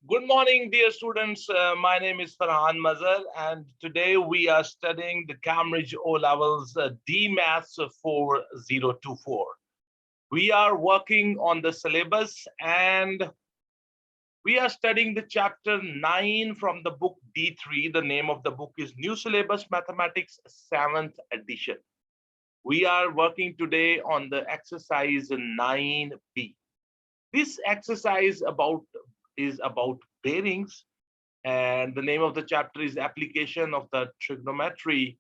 Good morning, dear students. My name is Ferhan Mazher, and today we are studying the Cambridge O Levels DMath 4024. We are working on the syllabus and we are studying the chapter 9 from the book D3. The name of the book is New Syllabus Mathematics 7th edition. We are working today on the exercise 9B. This exercise is about bearings, and the name of the chapter is application of the trigonometry.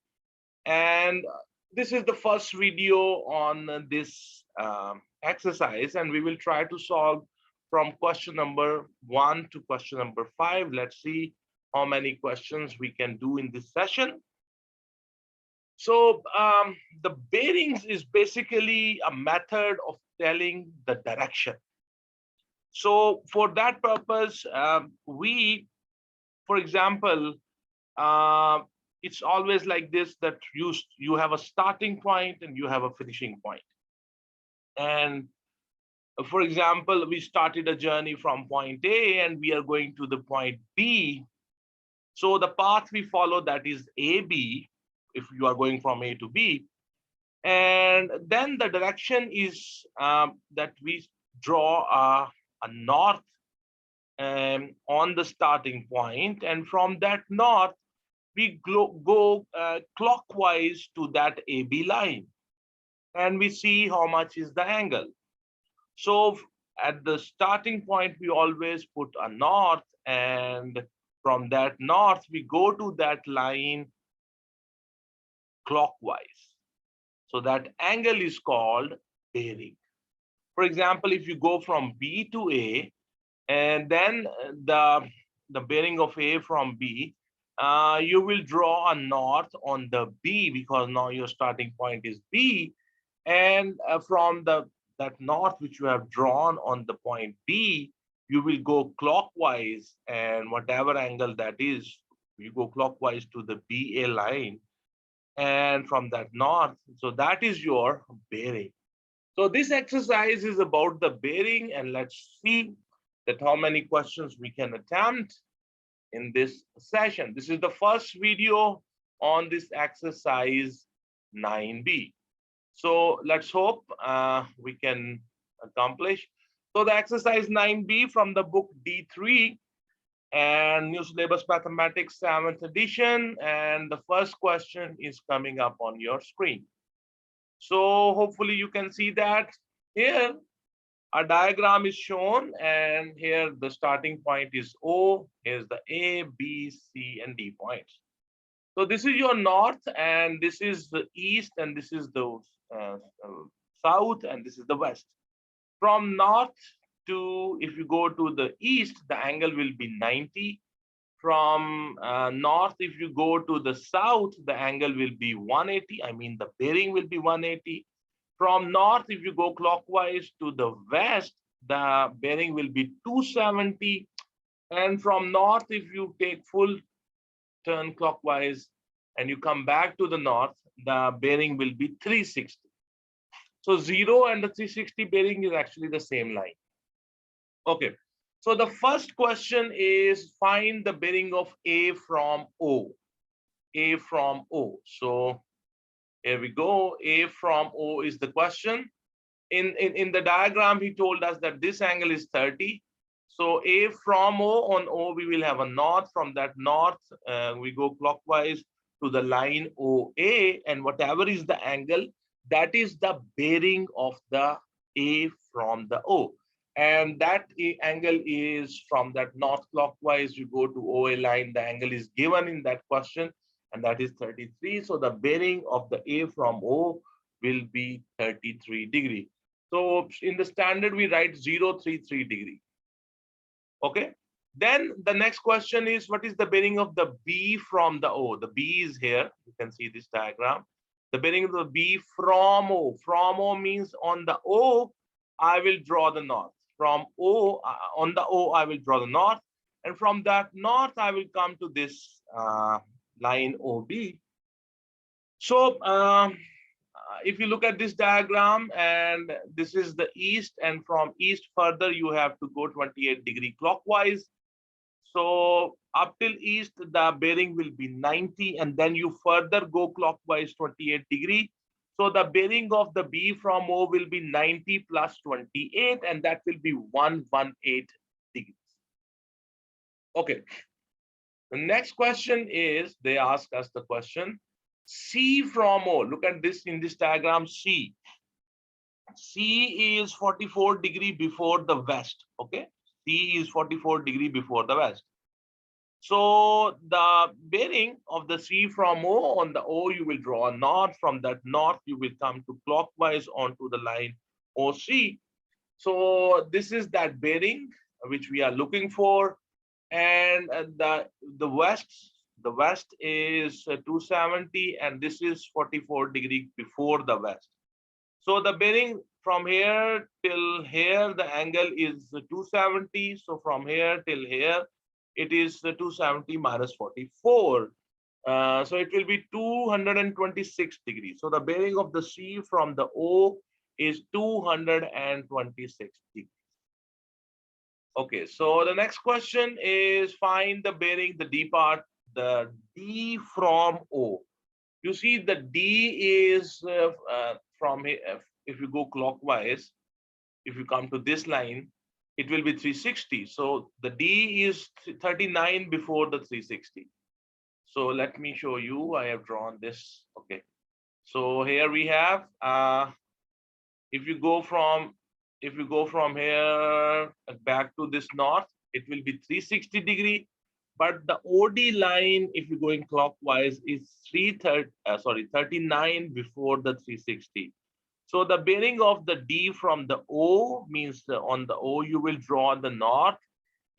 And this is the first video on this exercise, and we will try to solve from question number 1 to question number 5. Let's see how many questions we can do in this session. So the bearings is basically a method of telling the direction. So for that purpose, for example, it's always like this, that you have a starting point and you have a finishing point. And for example, we started a journey from point A and we are going to the point B. So the path we follow, that is AB, if you are going from A to B. And then the direction is that we draw a north on the starting point, and from that north we go clockwise to that AB line, and we see how much is the angle. So at the starting point we always put a north, and from that north we go to that line clockwise. So that angle is called bearing. For example, if you go from B to A, and then the bearing of A from B, you will draw a north on the B, because now your starting point is B, and from that north which you have drawn on the point B, you will go clockwise, and whatever angle that is, you go clockwise to the BA line, and from that north, so that is your bearing. So this exercise is about the bearing, and let's see that how many questions we can attempt in this session. This is the first video on this exercise 9B. So let's hope we can accomplish. So the exercise 9B from the book D3 and New Syllabus Mathematics 7th edition. And the first question is coming up on your screen. So hopefully you can see that here a diagram is shown, and here the starting point is O. Here's the A, B, C, and D points. So this is your north, and this is the east, and this is the south, and this is the west. From north to, if you go to the east, the angle will be 90. From north, if you go to the south, the angle will be 180. I mean, the bearing will be 180. From north, if you go clockwise to the west, the bearing will be 270. And from north, if you take full turn clockwise and you come back to the north, the bearing will be 360. So 0 and the 360 bearing is actually the same line. Okay. So the first question is find the bearing of A from O. A from O. So here we go. A from O is the question. In the diagram, he told us that this angle is 30. So A from O, on O, we will have a north. From that north, we go clockwise to the line OA, and whatever is the angle, that is the bearing of the A from the O. And that angle is from that north clockwise, you go to OA line, the angle is given in that question, and that is 33. So the bearing of the A from O will be 33 degree. So in the standard, we write 033 degree. Okay. Then the next question is, what is the bearing of the B from the O? The B is here. You can see this diagram. The bearing of the B from O. From O means on the O, I will draw the north. From O, on the O, I will draw the north. And from that north, I will come to this line OB. So if you look at this diagram, and this is the east, and from east further, you have to go 28 degree clockwise. So up till east, the bearing will be 90, and then you further go clockwise 28 degree. So the bearing of the B from O will be 90 plus 28, and that will be 118 degrees. Okay. The next question is, they ask us the question, C from O. Look at this in this diagram, C. C is 44 degree before the west. Okay. C is 44 degree before the west. So the bearing of the C from O, on the O you will draw a north. From that north you will come to clockwise onto the line OC. So this is that bearing which we are looking for. And the west is 270, and this is 44 degree before the west. So the bearing from here till here, the angle is 270. So from here till here, it is 270 minus 44. So it will be 226 degrees. So the bearing of the C from the O is 226 degrees. Okay, so the next question is, find the bearing, the D part, the D from O. You see the D is from here. If you go clockwise, if you come to this line, it will be 360. So the D is 39 before the 360. So let me show you. I have drawn this. Okay. So here we have, if you go from here back to this north, it will be 360 degree. But the OD line, if you're going clockwise, is 39 before the 360. So the bearing of the D from the O means on the O you will draw the north,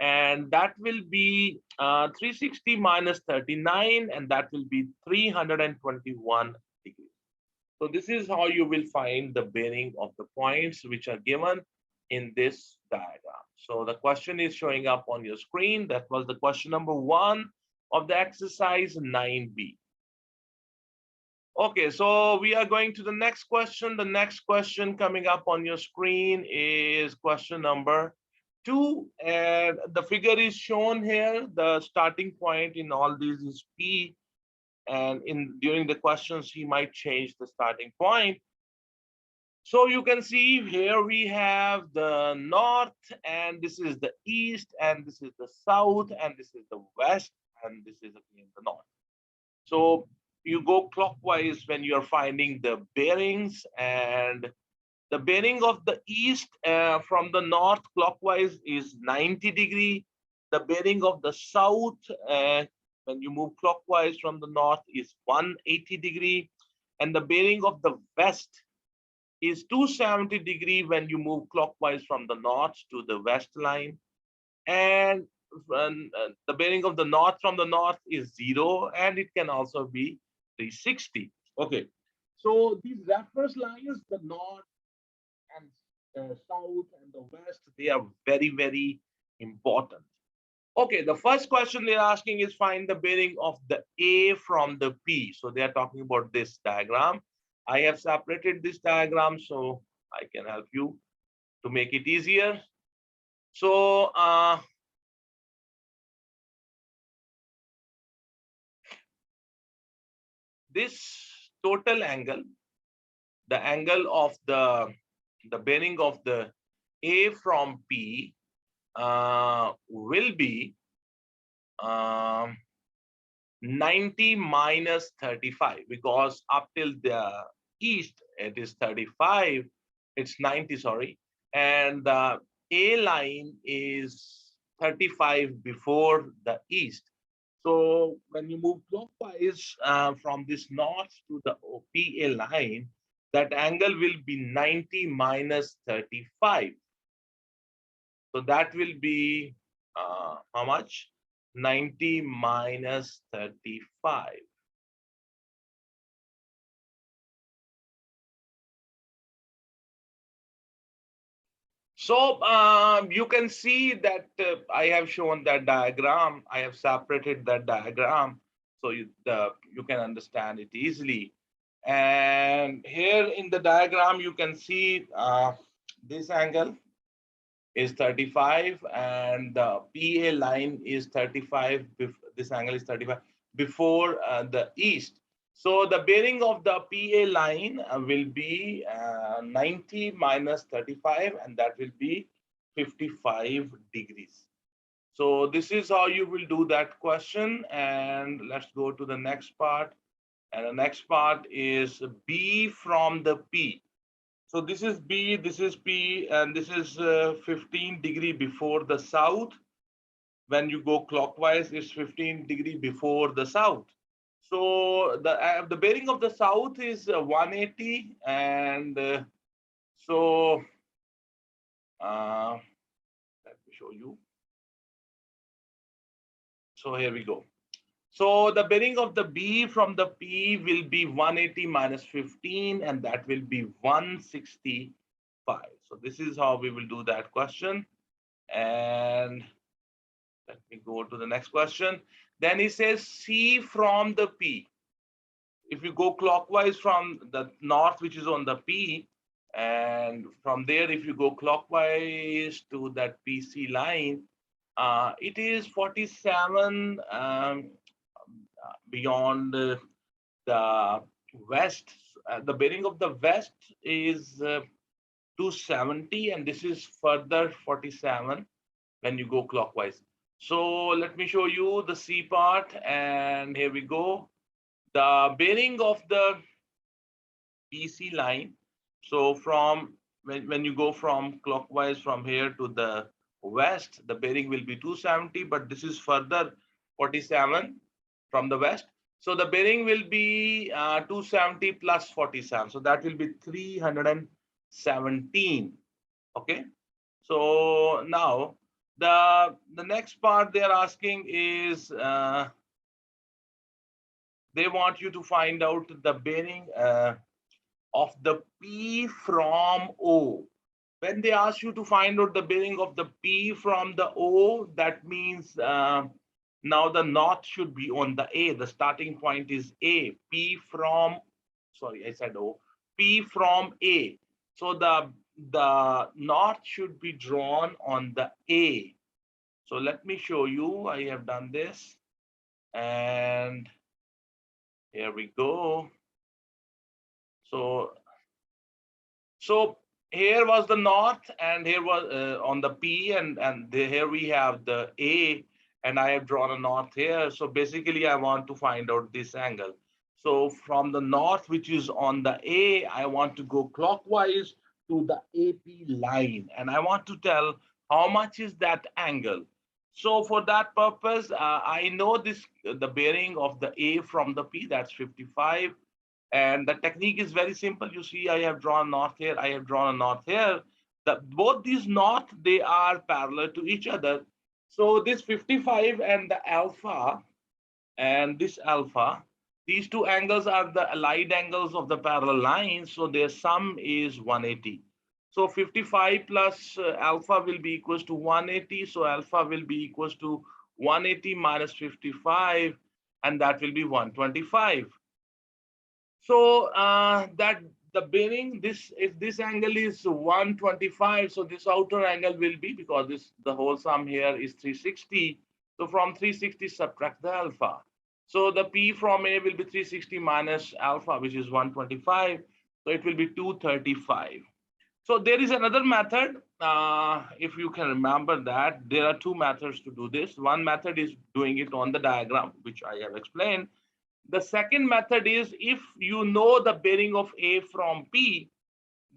and that will be 360 minus 39, and that will be 321 degrees. So this is how you will find the bearing of the points which are given in this diagram. So the question is showing up on your screen. That was the question number 1 of the exercise 9B. Okay, so we are going to the next question. The next question coming up on your screen is question number 2. And the figure is shown here. The starting point in all these is P. And during the questions, he might change the starting point. So you can see here we have the north, and this is the east, and this is the south, and this is the west, and this is again the north. So you go clockwise when you're finding the bearings, and the bearing of the east from the north clockwise is 90 degree. The bearing of the south when you move clockwise from the north is 180 degree. And the bearing of the west is 270 degree when you move clockwise from the north to the west line. And the bearing of the north from the north is 0, and it can also be 360. Okay, so these reference lines, the north and south and the west, they are very, very important. Okay, the first question they're asking is, find the bearing of the A from the P. So they are talking about this diagram. I have separated this diagram so I can help you to make it easier. So this total angle, the angle of the bearing of the A from P will be 90 minus 35, because up till the east it is 35, it's 90, sorry, and the A line is 35 before the east. So when you move clockwise from this north to the PA line, that angle will be 90 minus 35. So that will be how much? 90 minus 35. So you can see that I have shown that diagram. I have separated that diagram so you can understand it easily. And here in the diagram, you can see this angle. is 35 and the PA line is 35. This angle is 35 before the east. So the bearing of the PA line will be 90 minus 35, and that will be 55 degrees. So this is how you will do that question. And let's go to the next part. And the next part is B from the P. So this is B, this is P, and this is 15 degree before the south. When you go clockwise, it's 15 degree before the south. So the bearing of the south is 180, and so let me show you. So here we go. So the bearing of the B from the P will be 180 minus 15, and that will be 165. So this is how we will do that question. And let me go to the next question. Then he says C from the P. If you go clockwise from the north, which is on the P, and from there, if you go clockwise to that PC line, it is 47 beyond the west. The bearing of the west is 270, and this is further 47 when you go clockwise. So let me show you the C part, and here we go. The bearing of the PC line. So from when you go from clockwise from here to the west, the bearing will be 270, but this is further 47 from the west. So the bearing will be 270 plus 47. So that will be 317. Okay. So now the next part they are asking is they want you to find out the bearing of the P from O. When they ask you to find out the bearing of the P from the O, that means now the north should be on the A. The starting point is A. P from, sorry, I said O. P from A. So the north should be drawn on the A. So let me show you. I have done this. And here we go. So here was the north, and here was on the P, and here we have the A, and I have drawn a north here. So basically, I want to find out this angle. So from the north, which is on the A, I want to go clockwise to the AP line, and I want to tell how much is that angle. So for that purpose, I know the bearing of the A from the P, that's 55. And the technique is very simple. You see, I have drawn north here, I have drawn a north here. Both these north, they are parallel to each other. So this 55 and the alpha and this alpha, these two angles are the allied angles of the parallel lines. So their sum is 180. So 55 plus alpha will be equals to 180. So alpha will be equals to 180 minus 55, and that will be 125. So that the bearing, if this angle is 125, so this outer angle will be, because the whole sum here is 360. So from 360 subtract the alpha. So the P from A will be 360 minus alpha, which is 125. So it will be 235. So there is another method. If you can remember that, there are two methods to do this. One method is doing it on the diagram, which I have explained. The second method is, if you know the bearing of A from P,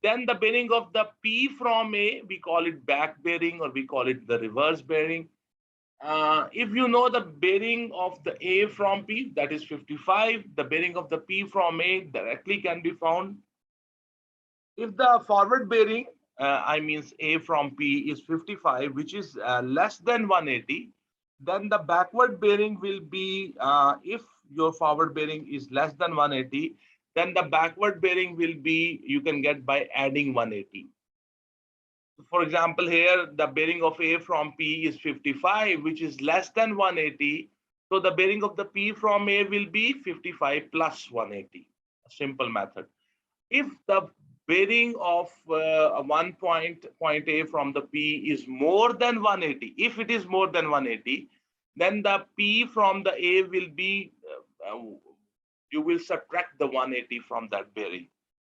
then the bearing of the P from A, we call it back bearing, or we call it the reverse bearing. If you know the bearing of the A from P, that is 55, the bearing of the P from A directly can be found. If the forward bearing, I means A from P is 55, which is less than 180, then the backward bearing will be, if your forward bearing is less than 180, then the backward bearing will be, you can get by adding 180. For example, here the bearing of A from P is 55, which is less than 180. So the bearing of the P from A will be 55 plus 180. A simple method. If the bearing of point A from the P is more than 180. If it is more than 180, then the P from the A will be, you will subtract the 180 from that bearing.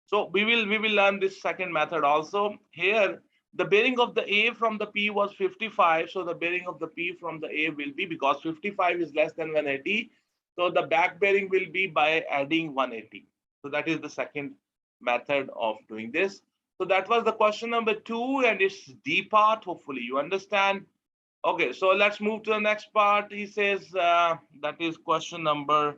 So we will learn this second method also. Here, the bearing of the A from the P was 55. So the bearing of the P from the A will be, because 55 is less than 180. So the back bearing will be by adding 180. So that is the second method of doing this. So that was the question number 2, and it's D part. Hopefully you understand. Okay, so let's move to the next part. He says that is question number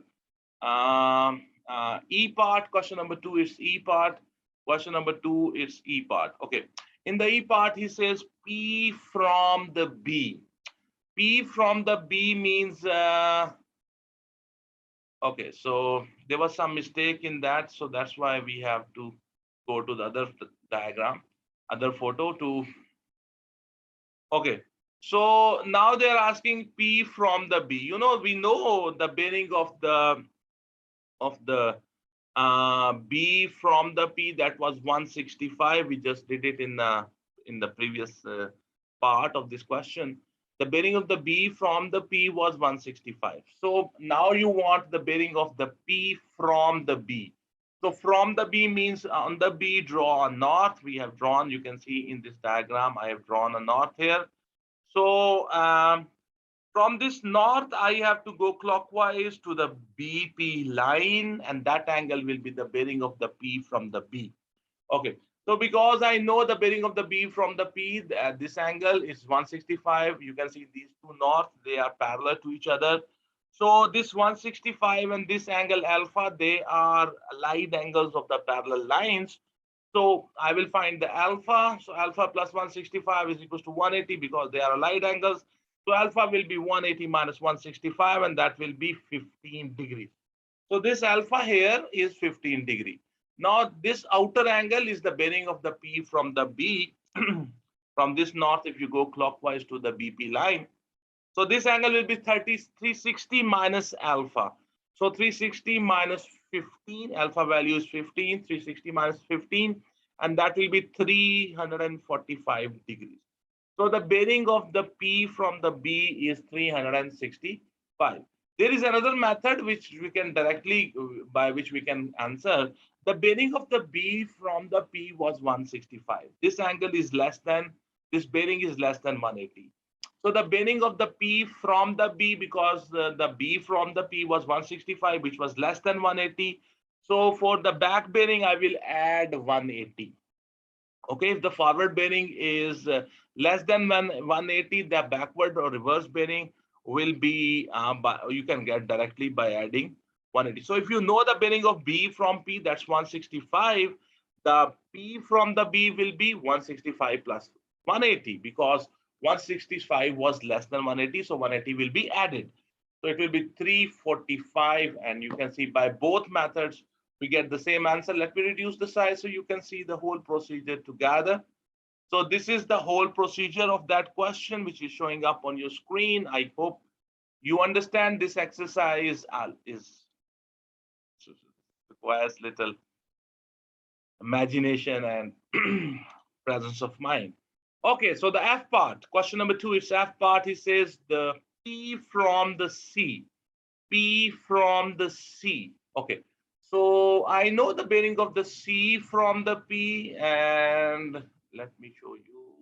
E part. Question number 2 is E part. Question number 2 is E part. Okay. In the E part, he says P from the B. P from the B means, okay, so there was some mistake in that. So that's why we have to go to the other diagram, other photo to, okay. So now they're asking P from the B. You know, we know the bearing of the B from the P, that was 165. We just did it in the previous part of this question. The bearing of the B from the P was 165. So now you want the bearing of the P from the B. So from the B means on the B, draw a north. We have drawn, you can see in this diagram, I have drawn a north here. So from this north, I have to go clockwise to the BP line, and that angle will be the bearing of the P from the B. Okay, so because I know the bearing of the B from the P, this angle is 165. You can see these two north, they are parallel to each other. So this 165 and this angle alpha, they are allied angles of the parallel lines. So I will find the alpha. So alpha plus 165 is equals to 180 because they are allied angles. So alpha will be 180 minus 165, and that will be 15 degrees. So this alpha here is 15 degree. Now this outer angle is the bearing of the P from the B. From this north, if you go clockwise to the BP line. So this angle will be 360 minus alpha. So 360 minus 15, alpha value is 15, 360 minus 15, and that will be 345 degrees. So the bearing of the P from the B is 365. There is another method which we can directly, by which we can answer. The bearing of the B from the P was 165. This angle is less than, this bearing is less than 180. So the bearing of the P from the B, because the B from the P was 165, which was less than 180. So for the back bearing, I will add 180. Okay, if the forward bearing is less than 180, the backward or reverse bearing will be, you can get directly by adding 180. So if you know the bearing of B from P, that's 165. The P from the B will be 165 plus 180, because 165 was less than 180, so 180 will be added. So it will be 345, and you can see by both methods, we get the same answer. Let me reduce the size so you can see the whole procedure together. So this is the whole procedure of that question, which is showing up on your screen. I hope you understand this exercise requires little imagination and presence of mind. Okay, so the F part, question number 2 is F part. He says the P from the C. P from the C. Okay, so I know the bearing of the C from the P, and let me show you.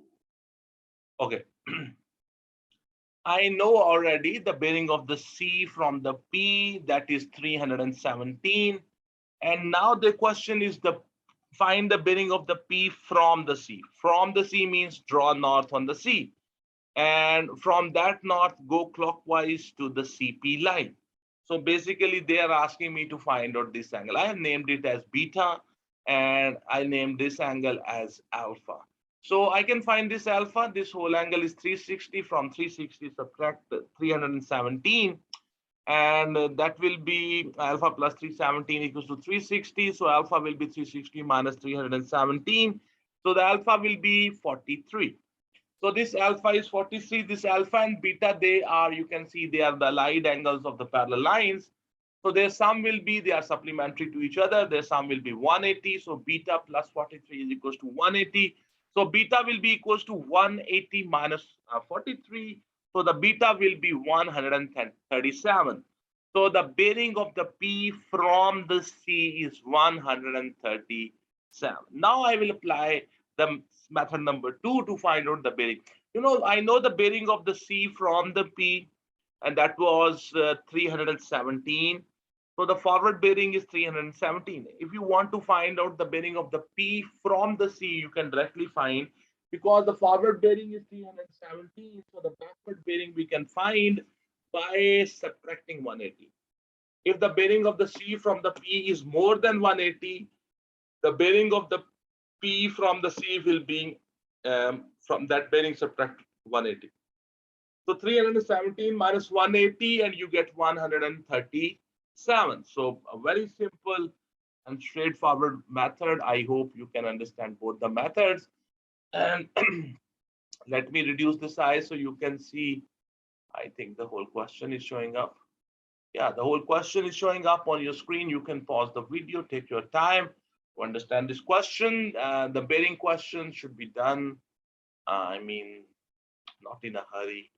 Okay. I know already the bearing of the C from the P, that is 317. And now the question is find the bearing of the P from the C. From the C means draw north on the C. And from that north, go clockwise to the CP line. So basically, they are asking me to find out this angle. I have named it as beta, and I named this angle as alpha. So I can find this alpha. This whole angle is 360. From 360, subtract 317. And that will be alpha plus 317 equals to 360. So alpha will be 360 minus 317. So the alpha will be 43. So this alpha is 43. This alpha and beta, they are, you can see they are the allied angles of the parallel lines. So their sum will be, they are supplementary to each other. Their sum will be 180. So beta plus 43 is equals to 180. So beta will be equals to 180 minus 43. So the beta will be 137. So the bearing of the P from the C is 137. Now I will apply the method number 2 to find out the bearing. I know the bearing of the C from the P, and that was 317. So the forward bearing is 317. If you want to find out the bearing of the P from the C, you can directly find, because the forward bearing is 317. So the backward bearing we can find by subtracting 180. If the bearing of the C from the P is more than 180, the bearing of the P from the C will be from that bearing subtract 180. So 317 minus 180 and you get 137. So a very simple and straightforward method. I hope you can understand both the methods. And let me reduce the size so you can see. I think the whole question is showing up. Yeah, the whole question is showing up on your screen. You can pause the video, take your time to understand this question. The bearing question should be done, not in a hurry.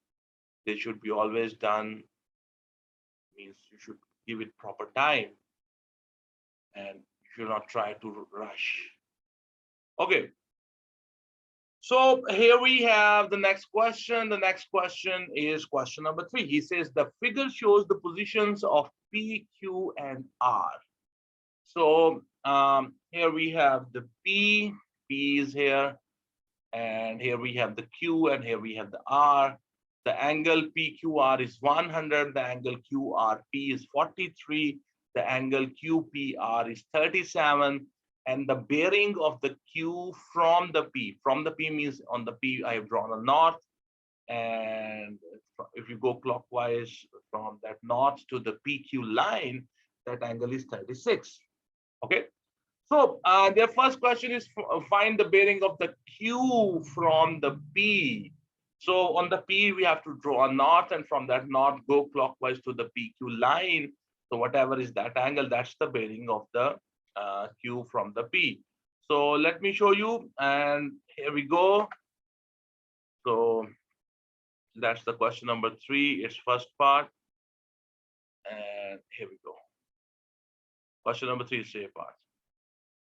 They should be always done. Means you should give it proper time and you should not try to rush. Okay. So here we have the next question. The next question is question number 3. He says the figure shows the positions of P, Q, and R. So here we have the P is here, and here we have the Q, and here we have the R. The angle PQR is 100, the angle QRP is 43, the angle QPR is 37, and the bearing of the Q from the P means on the P I have drawn a north, and if you go clockwise from that north to the PQ line, that angle is 36. Okay. So their first question is find the bearing of the Q from the P. So on the P, we have to draw a north, and from that north, go clockwise to the PQ line. So whatever is that angle, that's the bearing of the Q from the P. So let me show you, and here we go. So that's the question number 3, its first part. And here we go. Question number 3 is A part.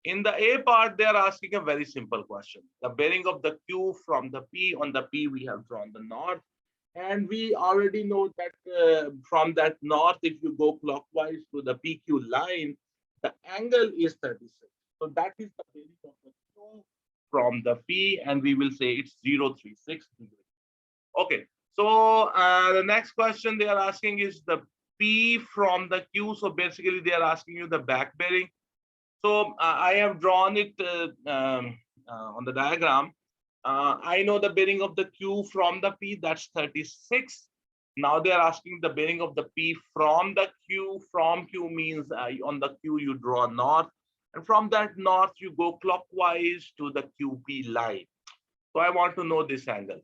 In the A part, they are asking a very simple question. The bearing of the Q from the P. On the P, we have drawn the north. And we already know that from that north, if you go clockwise to the PQ line, the angle is 36. So that is the bearing of the Q from the P, and we will say it's 036 degrees. Okay, so the next question they are asking is the P from the Q. So basically, they are asking you the back bearing. So I have drawn it on the diagram. I know the bearing of the Q from the P, that's 36. Now they are asking the bearing of the P from the Q. From Q means on the Q you draw north, and from that north you go clockwise to the QP line. So I want to know this angle.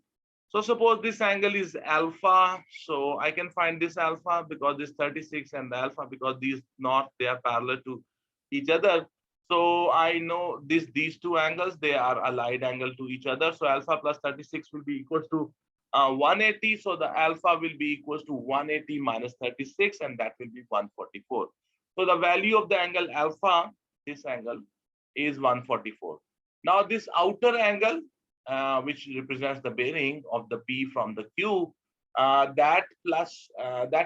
So suppose this angle is alpha. So I can find this alpha because this 36 and the alpha, because these north, they are parallel to each other. So I know these two angles, they are allied angle to each other. So alpha plus 36 will be equals to 180. So the alpha will be equals to 180 minus 36, and that will be 144. So the value of the angle alpha, this angle, is 144. Now this outer angle, which represents the bearing of the P from the Q, that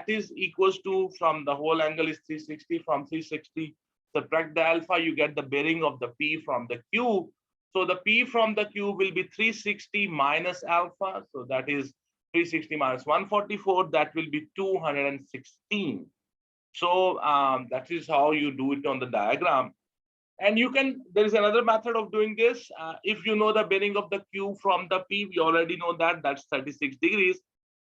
is equals to, from the whole angle is 360, from 360 subtract the alpha, you get the bearing of the P from the Q. So the P from the Q will be 360 minus alpha. So that is 360 minus 144, that will be 216. So that is how you do it on the diagram. And you can, there is another method of doing this. If you know the bearing of the Q from the P, we already know that that's 36 degrees.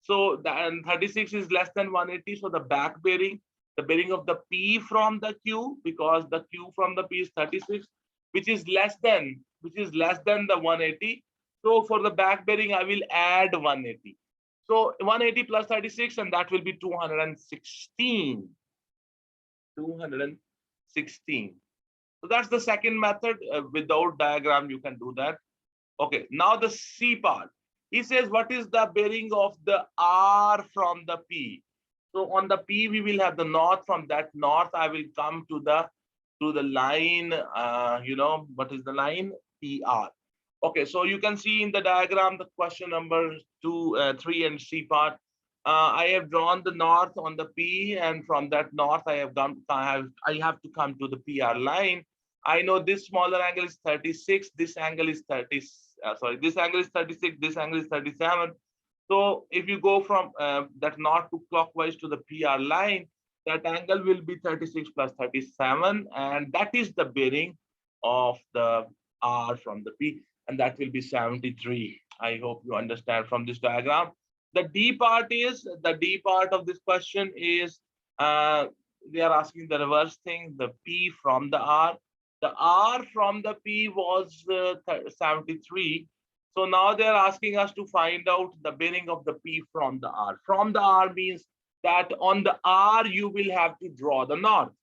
So and 36 is less than 180. So the back bearing, the bearing of the P from the Q, because the Q from the P is 36, which is less than the 180. So for the back bearing, I will add 180. So 180 plus 36, and that will be 216. 216. So that's the second method. Without diagram, you can do that. Okay, now the C part. He says, what is the bearing of the R from the P? So on the P, we will have the north. From that north, I will come to the line. What is the line? PR. Okay, so you can see in the diagram the question number 2, 3, and C part. I have drawn the north on the P, and from that north, I have to come to the PR line. I know this smaller angle is 36. This angle is 30. Sorry, this angle is 36. This angle is 37. So if you go from that north to clockwise to the PR line, that angle will be 36 plus 37, and that is the bearing of the R from the P, and that will be 73. I hope you understand from this diagram. The D part of this question is they are asking the reverse thing, the P from the R. The R from the P was 73. So now they're asking us to find out the bearing of the P from the R. From the R means that on the R, you will have to draw the north.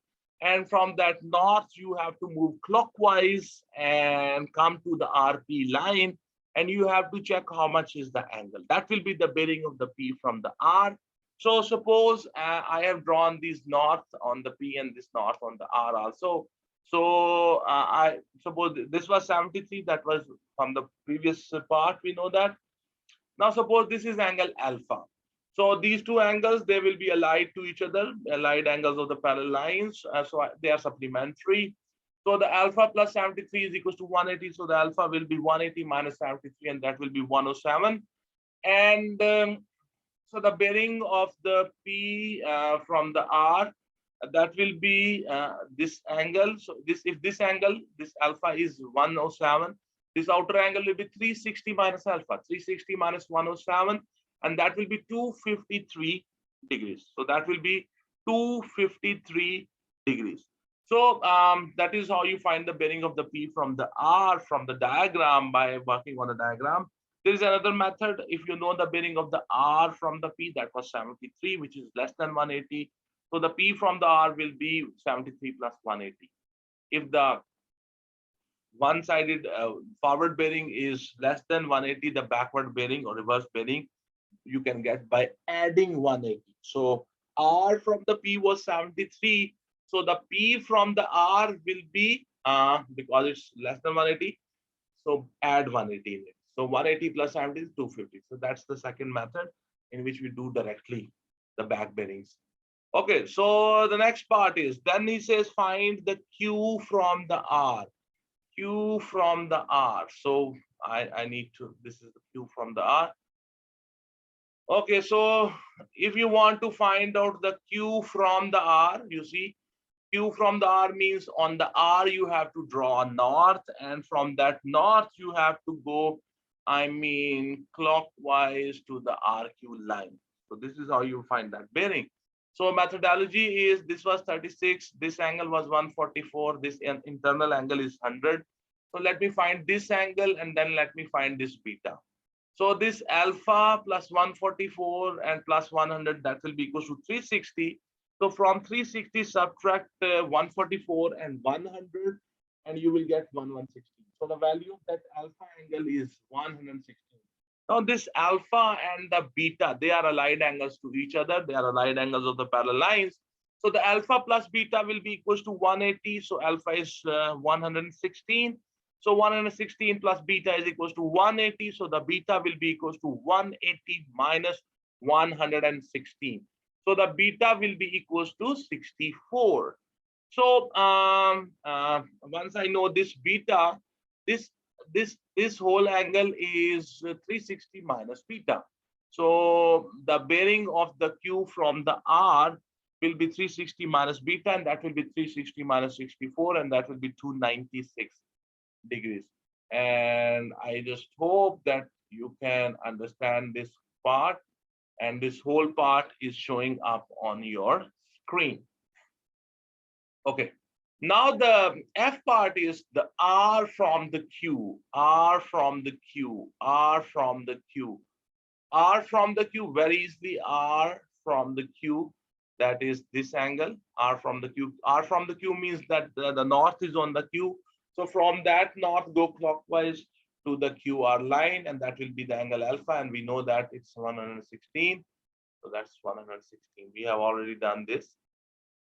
And from that north, you have to move clockwise and come to the RP line. And you have to check how much is the angle. That will be the bearing of the P from the R. So suppose I have drawn this north on the P and this north on the R also. So I suppose this was 73. That was from the previous part. We know that. Now suppose this is angle alpha. So these two angles, they will be allied to each other, allied angles of the parallel lines. They are supplementary. So the alpha plus 73 is equals to 180. So the alpha will be 180 minus 73, and that will be 107. And so the bearing of the P from the R, that will be this angle. So this alpha is 107. This outer angle will be 360 minus alpha, 360 minus 107, and that will be 253 degrees. So that will be 253 degrees. So that is how you find the bearing of the P from the R from the diagram by working on the diagram. There is another method. If you know the bearing of the R from the P, that was 73, which is less than 180. So the P from the R will be 73 plus 180. If the one-sided forward bearing is less than 180, the backward bearing or reverse bearing you can get by adding 180. So R from the P was 73. So the P from the R will be, because it's less than 180, so add 180 in it. So 180 plus 70 is 250. So that's the second method in which we do directly the back bearings. Okay, so the next part is, then he says find the Q from the R. Q from the R. So I need to, this is the Q from the R. Okay, so if you want to find out the Q from the R, you see, Q from the R means on the R you have to draw north, and from that north you have to go, clockwise to the RQ line. So this is how you find that bearing. So methodology is, this was 36, this angle was 144, this internal angle is 100. So let me find this angle and then let me find this beta. So this alpha plus 144 and plus 100, that will be equal to 360. So from 360 subtract 144 and 100, and you will get 1116. So the value of that alpha angle is 116. Now this alpha and the beta, they are allied angles to each other. They are allied angles of the parallel lines. So the alpha plus beta will be equals to 180. So alpha is 116. So 116 plus beta is equals to 180. So the beta will be equals to 180 minus 116. So the beta will be equals to 64. So once I know this beta, this whole angle is 360 minus beta. So the bearing of the Q from the R will be 360 minus beta, and that will be 360 minus 64, and that will be 296 degrees. And I just hope that you can understand this part, and this whole part is showing up on your screen. Okay, now the F part is the R from the Q, R from the Q, R from the Q, R from the Q, very easily R from the Q. That is this angle, R from the Q. R from the Q means that the north is on the Q. So from that north, go clockwise to the QR line, and that will be the angle alpha. And we know that it's 116. So that's 116. We have already done this.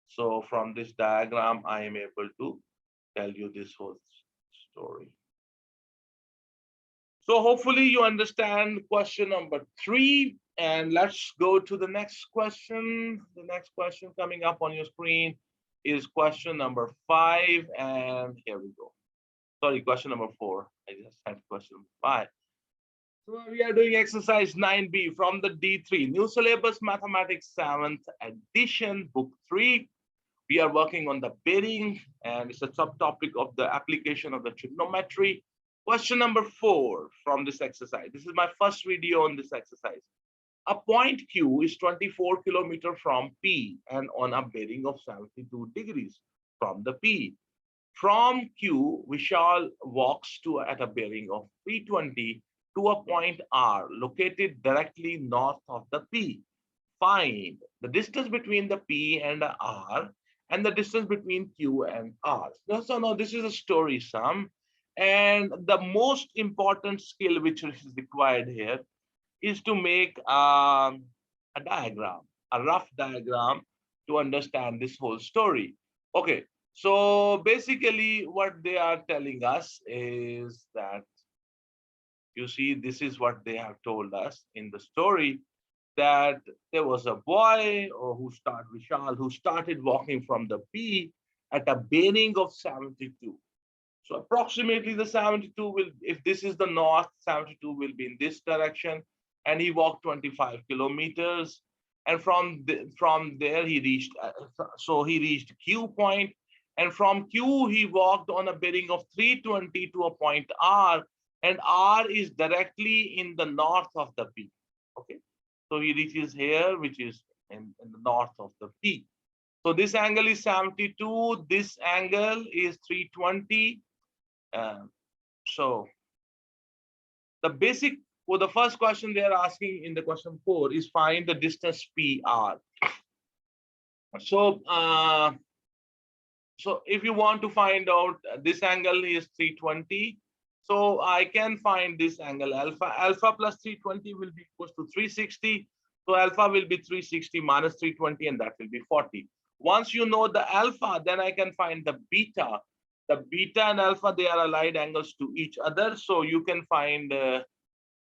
So from this diagram, I am able to tell you this whole story. So hopefully you understand question number 3. And let's go to the next question. The next question coming up on your screen is question number 5. And here we go. Sorry, question number 4. I just had question 5. So we are doing exercise 9B from the D3, New Syllabus Mathematics 7th edition, book 3. We are working on the bearing, and it's a subtopic of the application of the trigonometry. Question number 4 from this exercise. This is my first video on this exercise. A point Q is 24 kilometers from P and on a bearing of 72 degrees from the P. From Q, Vishal walks at a bearing of 320 to a point R located directly north of the P. Find the distance between the P and the R and the distance between Q and R. So now this is a story sum. And the most important skill which is required here is to make a diagram, a rough diagram to understand this whole story. Okay, so basically what they are telling us is that, you see, this is what they have told us in the story, that there was a boy Vishal, who started walking from the P at a bearing of 72. So approximately the 72 will, if this is the north, 72 will be in this direction. And he walked 25 kilometers. And from there he reached, so he reached Q point. And from Q, he walked on a bearing of 320 to a point R. And R is directly in the north of the P. Okay. So he reaches here, which is in the north of the P. So this angle is 72. This angle is 320. So the basic, well, the first question they are asking in the question 4 is find the distance PR. So, so if you want to find out, this angle is 320. So I can find this angle alpha. Alpha plus 320 will be equals to 360. So alpha will be 360 minus 320, and that will be 40. Once you know the alpha, then I can find the beta. The beta and alpha, they are allied angles to each other. So you can find the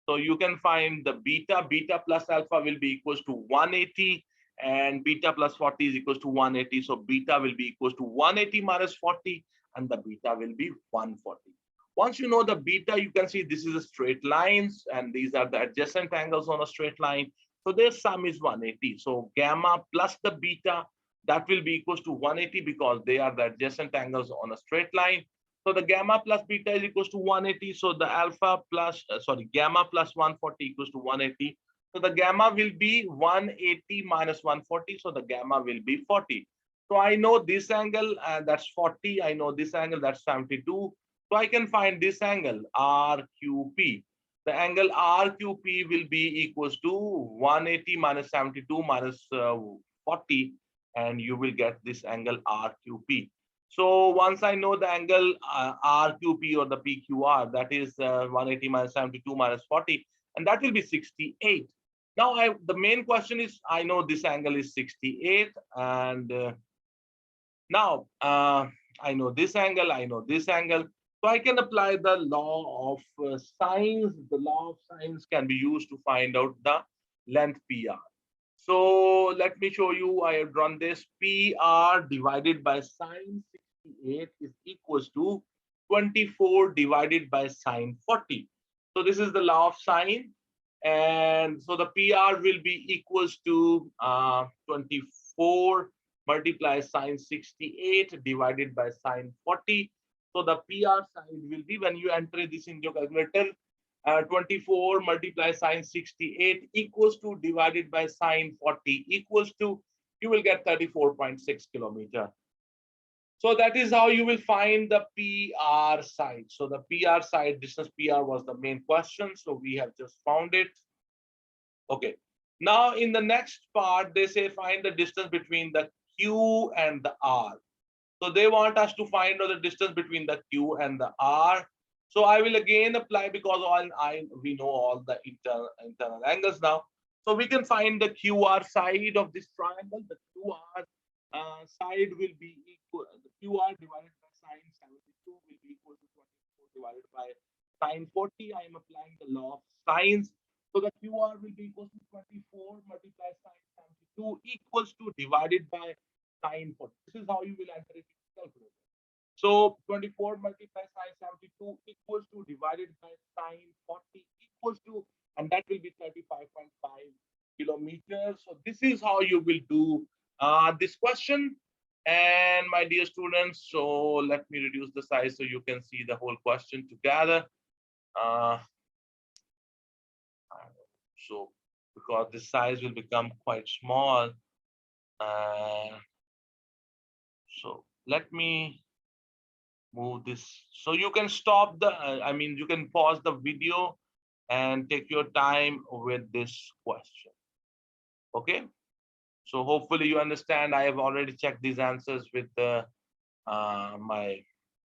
beta. Beta plus alpha will be equals to 180, and beta plus 40 is equals to 180. So beta will be equals to 180 minus 40, and the beta will be 140. Once you know the beta, you can see this is a straight lines, and these are the adjacent angles on a straight line. So their sum is 180. So gamma plus the beta, that will be equals to 180 because they are the adjacent angles on a straight line. So the gamma plus beta is equals to 180. So the alpha plus, gamma plus 140 equals to 180. So the gamma will be 180 minus 140. So the gamma will be 40. So I know this angle, that's 40. I know this angle, that's 72. So I can find this angle, RQP. The angle RQP will be equals to 180 minus 72 minus 40. And you will get this angle RQP. So once I know the angle RQP or the PQR, that is 180 minus 72 minus 40, and that will be 68. Now the main question is, I know this angle is 68, and now I know this angle, I know this angle. So I can apply the law of sines. The law of sines can be used to find out the length PR. So let me show you. I have drawn this. PR divided by sine 68 is equals to 24 divided by sine 40. So this is the law of sine. And so the PR will be equals to 24 multiply sine 68 divided by sine 40. So the PR side will be, when you enter this in your calculator, 24 multiply sine 68 equals to divided by sine 40 equals to, you will get 34.6 kilometer. So that is how you will find the PR side. So the PR side, distance PR was the main question. So we have just found it. Okay. Now, in the next part, they say find the distance between the Q and the R. So they want us to find out the distance between the Q and the R. So I will again apply because we know all the internal angles now. So we can find the QR side of this triangle. The QR side will be equal. The QR divided by sine 72 will be equal to 24 divided by sine 40. I am applying the law of sines. So the QR will be equal to 24 multiplied sine 72 equals to divided by sine 40. This is how you will enter it in calculator. So 24 multiplied sine 72 equals to divided by sine 40 equals to, and that will be 35.5 kilometers. So this is how you will do this question. And my dear students, so let me reduce the size so you can see the whole question together. Uh, so because the size will become quite small. So let me move this. So you can stop the, you can pause the video and take your time with this question. Okay. So hopefully you understand. I have already checked these answers with the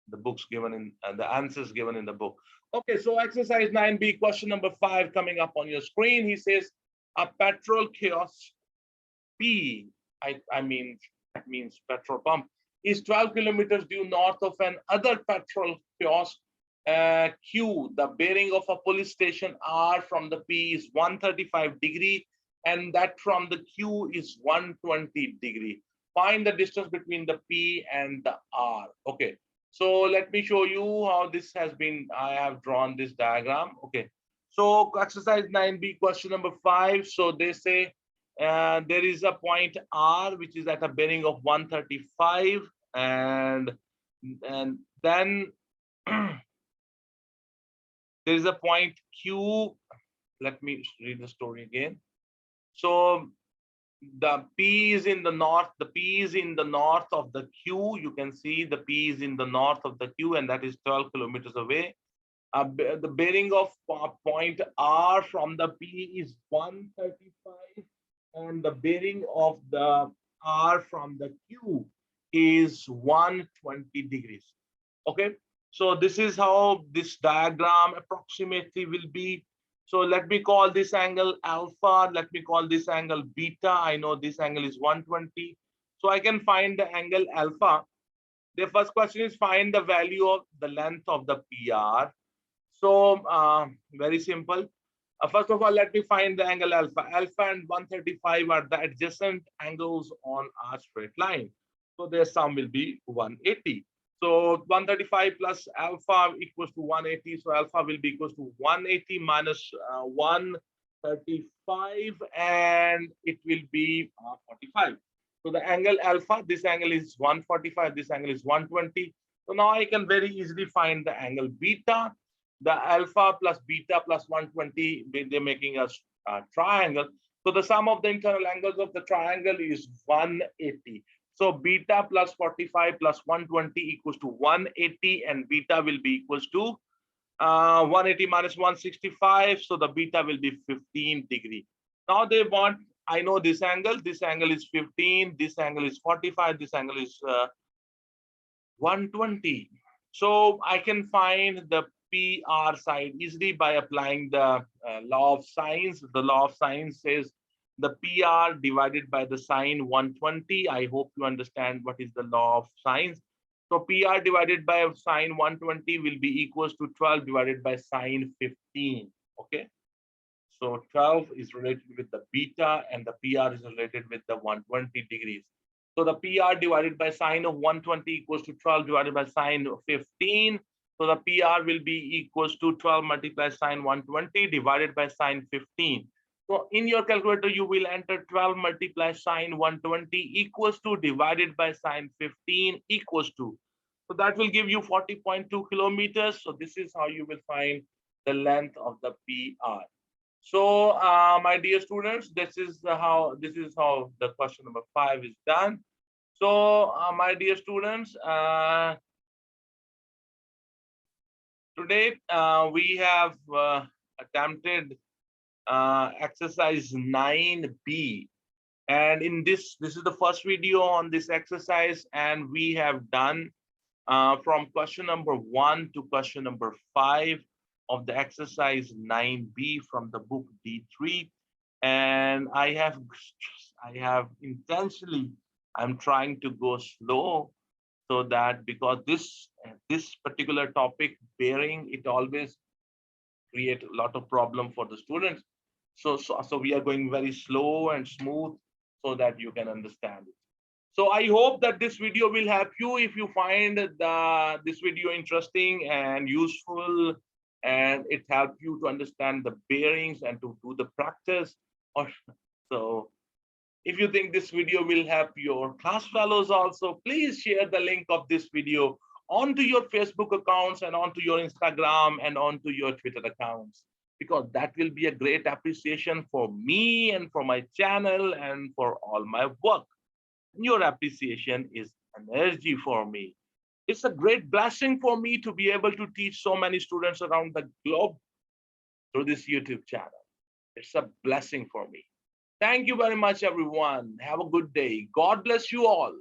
the books given in the answers given in the book. Okay, so exercise 9B, question number 5 coming up on your screen. He says a petrol kiosk P, that means petrol pump, is 12 kilometers due north of an other petrol kiosk Q. The bearing of a police station R from the P is 135 degree, and that from the Q is 120 degree. Find the distance between the P and the R. Okay, so let me show you how this has been. I have drawn this diagram. Okay, so exercise 9B, question number 5. So they say there is a point R which is at a bearing of 135, and then there is a point Q. Let me read the story again. So the P is in the north. The P is in the north of the Q. You can see the P is in the north of the Q, and that is 12 kilometers away. The bearing of point R from the P is 135, and the bearing of the R from the Q is 120 degrees. Okay, so this is how this diagram approximately will be. So let me call this angle alpha, let me call this angle beta. I know this angle is 120, so I can find the angle alpha. The first question is find the value of the length of the PR. So very simple. First of all, let me find the angle alpha. Alpha and 135 are the adjacent angles on a straight line. So their sum will be 180. So 135 plus alpha equals to 180. So alpha will be equals to 180 minus 135, and it will be 45. So the angle alpha, this angle is 145, this angle is 120. So now I can very easily find the angle beta. The alpha plus beta plus 120, they're making a triangle. So the sum of the internal angles of the triangle is 180. So beta plus 45 plus 120 equals to 180, and beta will be equals to 180 minus 165. So the beta will be 15 degree. Now they want, I know this angle is 15, this angle is 45, this angle is 120. So I can find the PR side easily by applying the law of sines. The law of sines says the PR divided by the sine 120. I hope you understand what is the law of sines. So PR divided by sine 120 will be equals to 12 divided by sine 15. Okay. So 12 is related with the beta, and the PR is related with the 120 degrees. So the PR divided by sine of 120 equals to 12 divided by sine of 15. So the PR will be equals to 12 multiplied sine 120 divided by sine 15. So in your calculator, you will enter 12 multiplied sine 120 equals to divided by sine 15 equals to. So that will give you 40.2 kilometers. So this is how you will find the length of the PR. So my dear students, this is how the question number 5 is done. So my dear students, today we have attempted exercise 9B. And in this is the first video on this exercise, and we have done from question number 1 to question number 5 of the exercise 9B from the book D3. And I have intentionally, I'm trying to go slow, so that because this particular topic, bearing, it always create a lot of problem for the students. So we are going very slow and smooth so that you can understand it. So I hope that this video will help you. If you find this video interesting and useful, and it helps you to understand the bearings and to do the practice, or so if you think this video will help your class fellows also, please share the link of this video onto your Facebook accounts and onto your Instagram and onto your Twitter accounts, because that will be a great appreciation for me and for my channel and for all my work. Your appreciation is energy for me. It's a great blessing for me to be able to teach so many students around the globe through this YouTube channel. It's a blessing for me. Thank you very much, everyone. Have a good day. God bless you all.